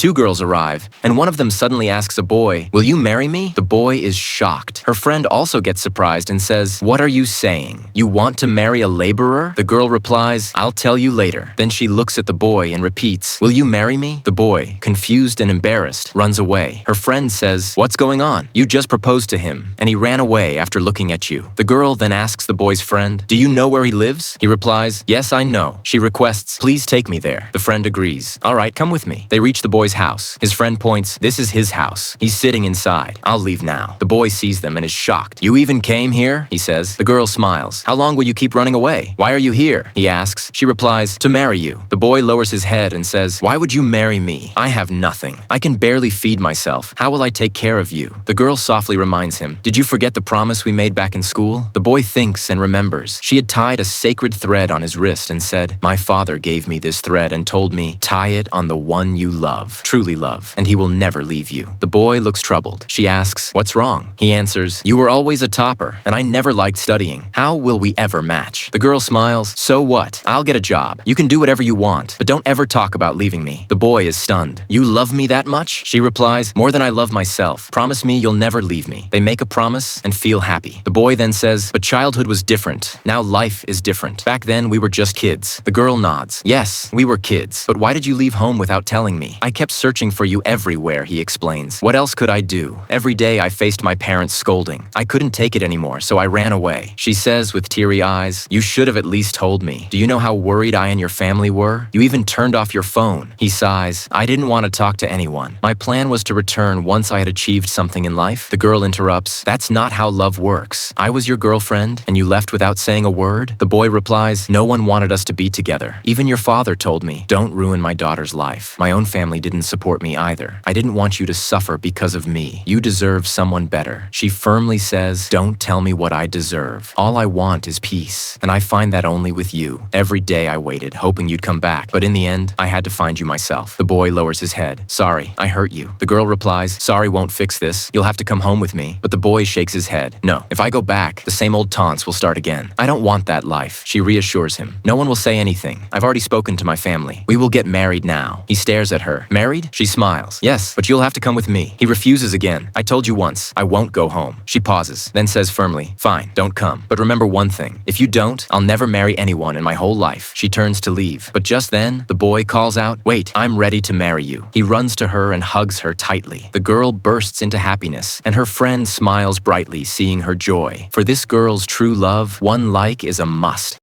Two girls arrive, and one of them suddenly asks a boy, "Will you marry me?" The boy is shocked. Her friend also gets surprised and says, "What are you saying? You want to marry a laborer?" The girl replies, "I'll tell you later." Then she looks at the boy and repeats, "Will you marry me?" The boy, confused and embarrassed, runs away. Her friend says, "What's going on? You just proposed to him, and he ran away after looking at you." The girl then asks the boy's friend, "Do you know where he lives?" He replies, "Yes, I know." She requests, "Please take me there." The friend agrees. "All right, come with me." They reach the boy's house. His friend points, "This is his house. He's sitting inside. I'll leave now." The boy sees them and is shocked. "You even came here?" he says. The girl smiles. "How long will you keep running away? Why are you here?" he asks. She replies, "To marry you." The boy lowers his head and says, "Why would you marry me? I have nothing. I can barely feed myself. How will I take care of you?" The girl softly reminds him, "Did you forget the promise we made back in school?" The boy thinks and remembers. She had tied a sacred thread on his wrist and said, "My father gave me this thread and told me, tie it on the one you love, truly love, and he will never leave you." The boy looks troubled. She asks, "What's wrong?" He answers, "You were always a topper, and I never liked studying. How will we ever match?" The girl smiles, "So what? I'll get a job. You can do whatever you want, but don't ever talk about leaving me." The boy is stunned. "You love me that much?" She replies, "More than I love myself. Promise me you'll never leave me." They make a promise and feel happy. The boy then says, "But childhood was different. Now life is different. Back then we were just kids." The girl nods. "Yes, we were kids. But why did you leave home without telling me?" "I kept searching for you everywhere," he explains. "What else could I do? Every day I faced my parents' scolding. I couldn't take it anymore, so I ran away." She says with teary eyes, "You should have at least told me. Do you know how worried I and your family were? You even turned off your phone." He sighs, "I didn't want to talk to anyone. My plan was to return once I had achieved something in life." The girl interrupts, "That's not how love works. I was your girlfriend, and you left without saying a word?" The boy replies, "No one wanted us to be together. Even your father told me, 'Don't ruin my daughter's life.' My own family didn't support me either. I didn't want you to suffer because of me. You deserve someone better." She firmly says, "Don't tell me what I deserve. All I want is peace, and I find that only with you. Every day I waited, hoping you'd come back, but in the end, I had to find you myself." The boy lowers his head. "Sorry, I hurt you." The girl replies, "Sorry won't fix this. You'll have to come home with me." But the boy shakes his head. "No, if I go back, the same old taunts will start again. I don't want that life." She reassures him. "No one will say anything. I've already spoken to my family. We will get married now." He stares at her. "Married?" She smiles. "Yes, but you'll have to come with me." He refuses again. "I told you once, I won't go home." She pauses, then says firmly, "Fine, don't come. But remember one thing. If you don't, I'll never marry anyone in my whole life." She turns to leave. But just then, the boy calls out, "Wait, I'm ready to marry you." He runs to her and hugs her tightly. The girl bursts into happiness, and her friend smiles brightly, seeing her joy. For this girl's true love, one like is a must.